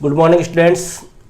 Good morning students,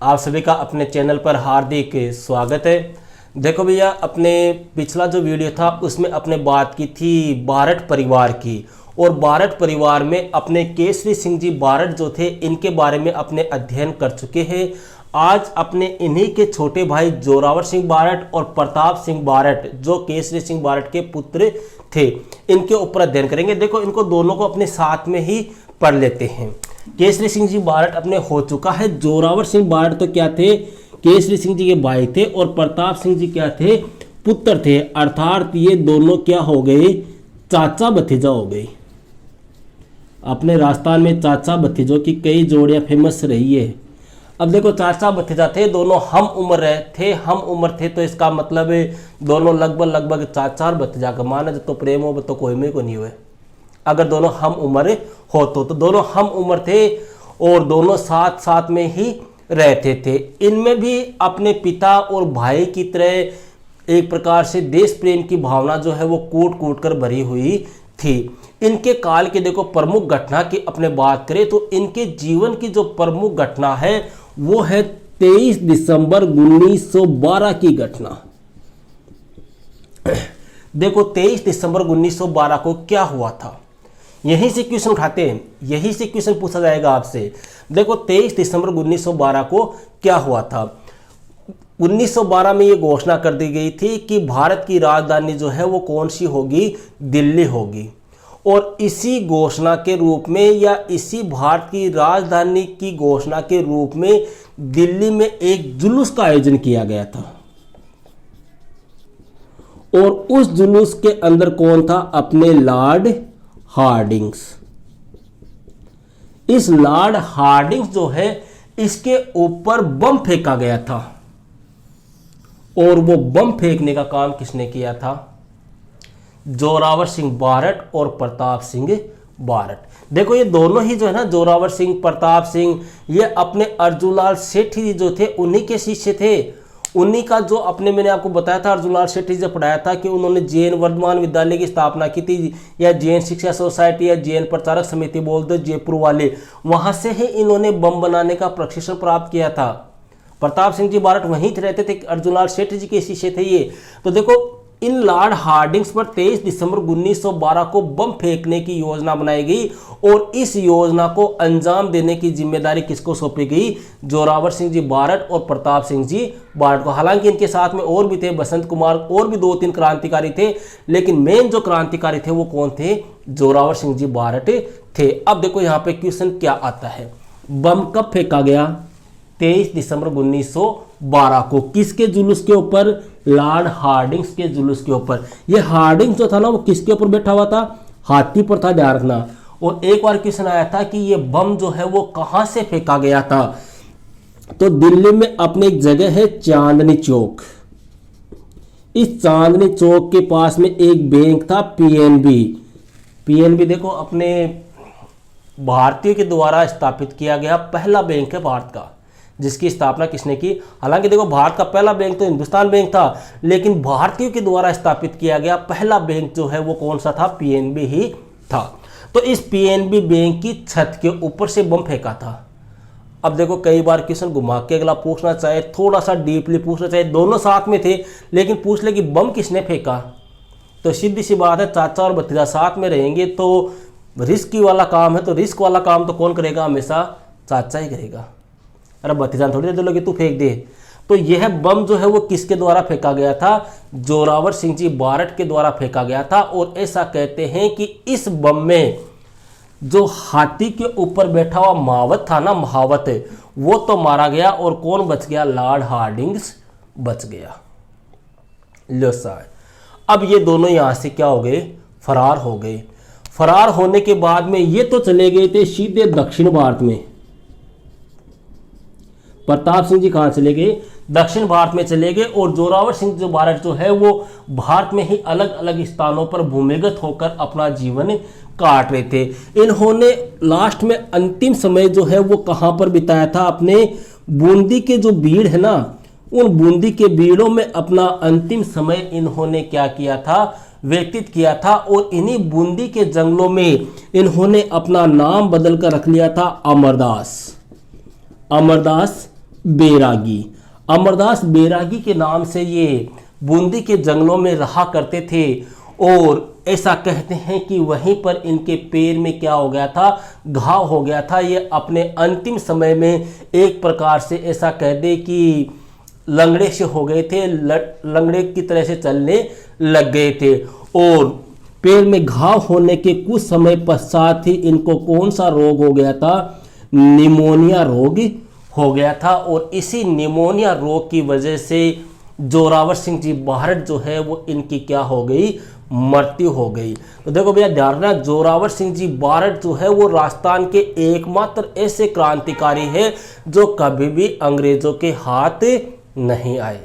आप सभी का अपने चैनल पर हार्दिक स्वागत है। देखो भैया, अपने पिछला जो वीडियो था उसमें अपने बात की थी बारठ परिवार की, और बारठ परिवार में अपने केसरी सिंह जी बारठ जो थे इनके बारे में अपने अध्ययन कर चुके हैं। आज अपने इन्हीं के छोटे भाई जोरावर सिंह बारठ और प्रताप सिंह बारठ जो केसरी सिंह बारठ के पुत्र थे, इनके ऊपर अध्ययन करेंगे। देखो, इनको दोनों को अपने साथ में ही पढ़ लेते हैं। केसरी सिंह जी बारठ अपने हो चुका है। जोरावर सिंह बारठ तो क्या थे, केसरी सिंह जी के भाई थे, और प्रताप सिंह जी क्या थे, पुत्र थे। अर्थात ये दोनों क्या हो गए, चाचा भतीजा हो गए। अपने राजस्थान में चाचा भतीजों की कई जोड़ियां फेमस रही है। अब देखो, चाचा भतीजा थे, दोनों हम उम्र थे, तो इसका मतलब है दोनों लगभग चाचा और भतीजा का मान है। तो प्रेम हो तो कोई में को नहीं हुए। अगर दोनों हम उम्र हो तो दोनों हम उम्र थे और दोनों साथ साथ में ही रहते थे। इनमें भी अपने पिता और भाई की तरह एक प्रकार से देश प्रेम की भावना जो है वो कूट कूट कर भरी हुई थी। इनके काल की देखो प्रमुख घटना की अपने बात करें तो इनके जीवन की जो प्रमुख घटना है वो है 23 दिसंबर 1912 की घटना। देखो, 23 दिसंबर 1912 को क्या हुआ था, यहीं से क्वेश्चन उठाते हैं, यहीं से क्वेश्चन पूछा जाएगा आपसे। देखो, 23 दिसंबर 1912 को क्या हुआ था। 1912 में ये घोषणा कर दी गई थी कि भारत की राजधानी जो है वो कौन सी होगी, दिल्ली होगी। और इसी घोषणा के रूप में या इसी भारत की राजधानी की घोषणा के रूप में दिल्ली में एक जुलूस का आयोजन किया गया था। और उस जुलूस के अंदर कौन था, अपने लॉर्ड हार्डिंग्स। इस लॉर्ड हार्डिंग्स जो है इसके ऊपर बम फेंका गया था। और वो बम फेंकने का काम किसने किया था, जोरावर सिंह बारठ और प्रताप सिंह बारठ। देखो, ये दोनों ही जो है ना, जोरावर सिंह, प्रताप सिंह, ये अपने अर्जुनलाल सेठी जी जो थे उन्हीं के शिष्य थे। उन्हीं का जो अपने मैंने आपको बताया था, अर्जुनलाल सेठी जी पढ़ाया था कि उन्होंने जैन वर्धमान विद्यालय की स्थापना की थी, या जैन शिक्षा सोसाइटी या जैन प्रचारक समिति बोल दो जयपुर वाले, वहां से ही इन्होंने बम बनाने का प्रशिक्षण प्राप्त किया था। प्रताप सिंह जी बारठ वहीं रहते थे, अर्जुनलाल सेठी जी के शिष्य थे ये। तो देखो, इन लॉर्ड हार्डिंग्स पर 23 दिसंबर 1912 को बम फेंकने की योजना बनाई गई, और इस योजना को अंजाम देने की जिम्मेदारी किसको सौंपी गई, जोरावर सिंह जी बारठ और प्रताप सिंह जी बारठ को। हालांकि इनके साथ में और भी थे, बसंत कुमार, और भी 2-3 क्रांतिकारी थे, लेकिन मेन जो क्रांतिकारी थे वो कौन थे, जोरावर सिंह जी बारठ थे। अब देखो यहाँ पे क्वेश्चन क्या आता है, बम कब फेंका गया, 23 दिसंबर 1912 को। किसके जुलूस के ऊपर, लॉर्ड हार्डिंग्स के जुलूस के ऊपर। ये हार्डिंग्स जो था ना वो किसके ऊपर बैठा हुआ था, हाथी पर था, ध्यान रखना। और एक बार क्वेश्चन आया था कि ये बम जो है वो कहां से फेंका गया था, तो दिल्ली में अपनी एक जगह है चांदनी चौक। इस चांदनी चौक के पास में एक बैंक था, पीएनबी। पीएनबी देखो, अपने भारतीयों के द्वारा स्थापित किया गया पहला बैंक है भारत का, जिसकी स्थापना किसने की। हालांकि देखो, भारत का पहला बैंक तो हिंदुस्तान बैंक था, लेकिन भारतीयों के द्वारा स्थापित किया गया पहला बैंक जो है वो कौन सा था, पीएनबी ही था। तो इस पीएनबी बैंक की छत के ऊपर से बम फेंका था। अब देखो, कई बार क्वेश्चन घुमा के अगला पूछना चाहे, थोड़ा सा डीपली पूछना चाहे, दोनों साथ में थे, लेकिन पूछ ले कि बम किसने फेंका, तो सीधी सी बात है, चाचा और भतीजा साथ में रहेंगे तो रिस्क वाला काम है, तो रिस्क वाला काम तो कौन करेगा, हमेशा चाचा ही करेगा। अरे भतीजा थोड़ी दे लोगे, तू फेंक दे। तो यह बम जो है वो किसके द्वारा फेंका गया था, जोरावर सिंह जी बारठ के द्वारा फेंका गया था। और ऐसा कहते हैं कि इस बम में जो हाथी के ऊपर बैठा हुआ महावत था ना, महावत, वो तो मारा गया, और कौन बच गया, लॉर्ड हार्डिंग्स बच गया। लो साहब, अब ये दोनों यहां से क्या हो गए, फरार हो गए। फरार होने के बाद में ये तो चले गए थे सीधे दक्षिण भारत में। प्रताप सिंह जी कहाँ चले गए, दक्षिण भारत में चले गए। और जोरावर सिंह जो बारठ जो है वो भारत में ही अलग अलग स्थानों पर भूमिगत होकर अपना जीवन काट रहे थे। इन्होंने लास्ट में अंतिम समय जो है वो कहाँ पर बिताया था, अपने बूंदी के जो बीड़ है ना, उन बूंदी के बीड़ों में अपना अंतिम समय इन्होंने क्या किया था, व्यतीत किया था। और इन्हीं बूंदी के जंगलों में इन्होंने अपना नाम बदल कर रख लिया था अमरदास। अमरदास बैरागी। अमरदास बैरागी के नाम से ये बूंदी के जंगलों में रहा करते थे और ऐसा कहते हैं कि वहीं पर इनके पैर में क्या हो गया था, घाव हो गया था। ये अपने अंतिम समय में एक प्रकार से ऐसा कह दे कि लंगड़े से हो गए थे, लंगड़े की तरह से चलने लग गए थे और पैर में घाव होने के कुछ समय पश्चात ही इनको कौन सा रोग हो गया था, निमोनिया रोग हो गया था। और इसी निमोनिया रोग की वजह से जोरावर सिंह जी बारठ जो है वो इनकी क्या हो गई, मृत्यु हो गई। तो देखो भैया ध्यान रखना, जोरावर सिंह जी बारठ जो है वो राजस्थान के एकमात्र ऐसे क्रांतिकारी है जो कभी भी अंग्रेजों के हाथ नहीं आए,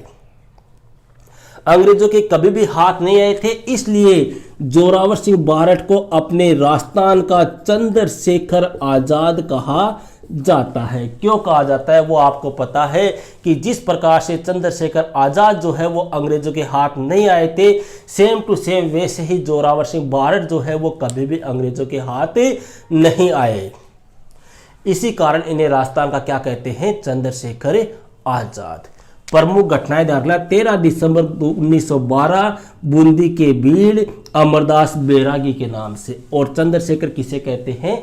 अंग्रेजों के कभी भी हाथ नहीं आए थे। इसलिए जोरावर सिंह बारठ को अपने राजस्थान का चंद्रशेखर आजाद कहा जाता है। क्यों कहा जाता है वो आपको पता है कि जिस प्रकार से चंद्रशेखर आजाद जो है वो अंग्रेजों के हाथ नहीं आए थे, सेम टू सेम वैसे ही जोरावर सिंह बारठ जो है वो कभी भी अंग्रेजों के हाथ नहीं आए। इसी कारण इन्हें राजस्थान का क्या कहते हैं, चंद्रशेखर आजाद। प्रमुख घटनाएं ध्यान रखना, 13 दिसंबर 1912 बूंदी के भीड़ अमरदास बैरागी के नाम से। और चंद्रशेखर किसे कहते हैं,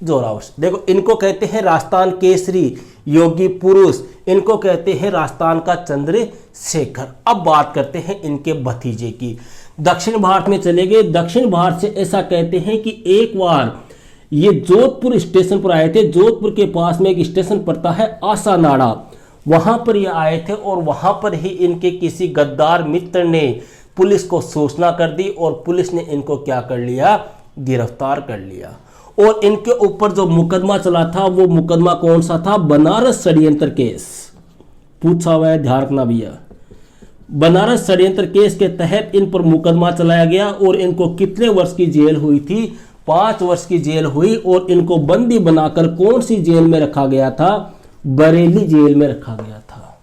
जोरावर। देखो इनको कहते हैं राजस्थान केसरी, योगी पुरुष, इनको कहते हैं राजस्थान का चंद्रशेखर। अब बात करते हैं इनके भतीजे की। दक्षिण भारत में चले गए। दक्षिण भारत से ऐसा कहते हैं कि एक बार ये जोधपुर स्टेशन पर आए थे। जोधपुर के पास में एक स्टेशन पड़ता है आसानाड़ा, वहां पर ये आए थे और वहां पर ही इनके किसी गद्दार मित्र ने पुलिस को सूचना कर दी और पुलिस ने इनको क्या कर लिया, गिरफ्तार कर लिया। और इनके ऊपर जो मुकदमा चला था वो मुकदमा कौन सा था, बनारस षड्यंत्र केस पूछा हुआ है, ध्यान रखना भैया। बनारस षड्यंत्र केस के तहत इन पर मुकदमा चलाया गया और इनको कितने वर्ष की जेल हुई थी, 5 वर्ष की जेल हुई। और इनको बंदी बनाकर कौन सी जेल में रखा गया था, बरेली जेल में रखा गया था।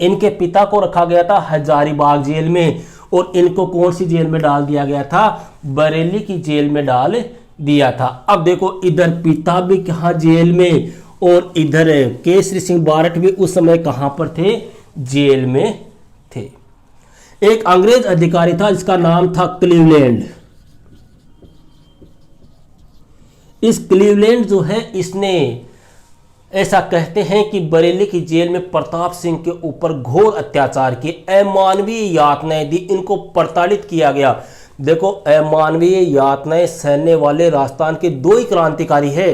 इनके पिता को रखा गया था हजारीबाग जेल में और इनको कौन सी जेल में डाल दिया गया था, बरेली की जेल में डाल दिया था। अब देखो इधर पिता भी कहाँ, जेल में, और इधर केसरी सिंह बारठ भी उस समय कहां पर थे, जेल में थे। एक अंग्रेज अधिकारी था जिसका नाम था क्लीवलैंड। इस क्लीवलैंड जो है इसने ऐसा कहते हैं कि बरेली की जेल में प्रताप सिंह के ऊपर घोर अत्याचार किए, अमानवीय यातनाएं दी, इनको प्रताड़ित किया गया। देखो अमानवीय यातनाएं सहने वाले राजस्थान के 2 ही क्रांतिकारी है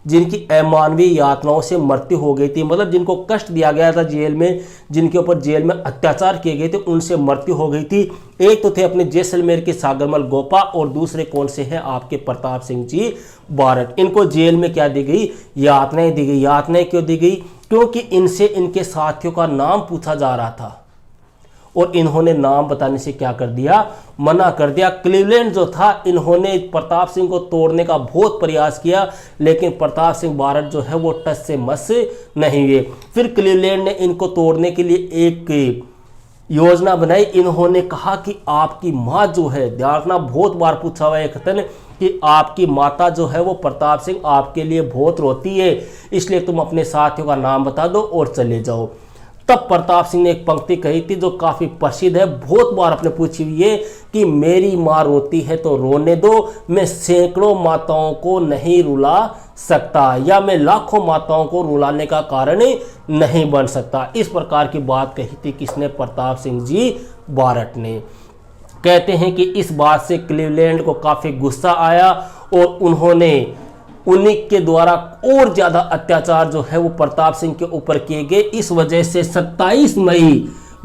जिनकी अमानवीय यातनाओं से मृत्यु हो गई थी, मतलब जिनको कष्ट दिया गया था जेल में, जिनके ऊपर जेल में अत्याचार किए गए थे, उनसे मृत्यु हो गई थी। एक तो थे अपने जैसलमेर के सागरमल गोपा और दूसरे कौन से हैं, आपके प्रताप सिंह जी बारठ। इनको जेल में क्या दी गई, यातनाएं दी गई। यातनाएं क्यों दी गई, क्योंकि इनसे इनके साथियों का नाम पूछा जा रहा था और इन्होंने नाम बताने से क्या कर दिया, मना कर दिया। क्लीवलैंड जो था, इन्होंने प्रताप सिंह को तोड़ने का बहुत प्रयास किया लेकिन प्रताप सिंह बारठ जो है वो टस से मस नहीं हुए। फिर क्लीवलैंड ने इनको तोड़ने के लिए एक योजना बनाई। इन्होंने कहा कि आपकी माँ जो है, ध्यान रखना बहुत बार पूछा हुआ है कथन, कि आपकी माता जो है वो प्रताप सिंह आपके लिए बहुत रोती है, इसलिए तुम अपने साथियों का नाम बता दो और चले जाओ। तब प्रताप सिंह ने एक पंक्ति कही थी जो काफी प्रसिद्ध है, बहुत बार आपने पूछी हुई है, कि मेरी माँ रोती है तो रोने दो, मैं सैकड़ों माताओं को नहीं रुला सकता, या मैं लाखों माताओं को रुलाने का कारण नहीं बन सकता। इस प्रकार की बात कही थी किसने, प्रताप सिंह जी बारठ ने। कहते हैं कि इस बात से क्लीवलैंड को काफी गुस्सा आया और उन्होंने उन्हीं के द्वारा और ज्यादा अत्याचार जो है वो प्रताप सिंह के ऊपर किए गए। इस वजह से 27 मई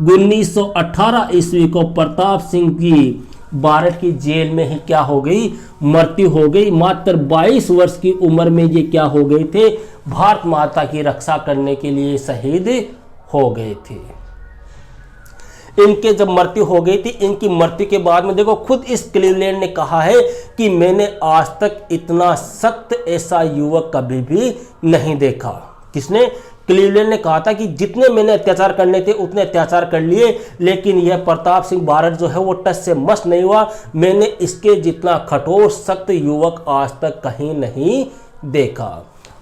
1918 ईस्वी को प्रताप सिंह की बारठ की जेल में ही क्या हो गई, मृत्यु हो गई। मात्र 22 वर्ष की उम्र में ये क्या हो गए थे, भारत माता की रक्षा करने के लिए शहीद हो गए थे। इनके जब मृत्यु हो गई थी, इनकी मृत्यु के बाद में देखो खुद इस क्लीवलैंड ने कहा है कि मैंने आज तक इतना सख्त ऐसा युवक कभी भी नहीं देखा। किसने, क्लीवलैंड ने कहा था कि जितने मैंने अत्याचार करने थे उतने अत्याचार कर लिए, लेकिन यह प्रताप सिंह बारठ जो है वो टस से मस नहीं हुआ। मैंने इसके जितना कठोर सख्त युवक आज तक कहीं नहीं देखा।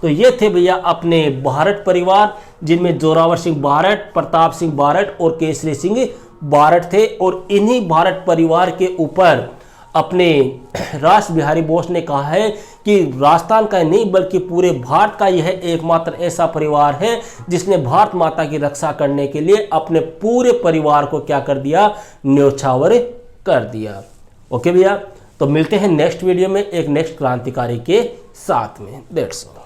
तो ये थे भैया अपने बारठ परिवार, जिनमें जोरावर सिंह बारठ, प्रताप सिंह बारठ और केसरी सिंह बारठ थे। और इन्हीं बारठ परिवार के ऊपर अपने रास बिहारी बोस ने कहा है कि राजस्थान का नहीं बल्कि पूरे भारत का यह एकमात्र ऐसा परिवार है जिसने भारत माता की रक्षा करने के लिए अपने पूरे परिवार को क्या कर दिया, न्योछावर कर दिया। ओके भैया, तो मिलते हैं नेक्स्ट वीडियो में एक नेक्स्ट क्रांतिकारी के साथ में। That's all.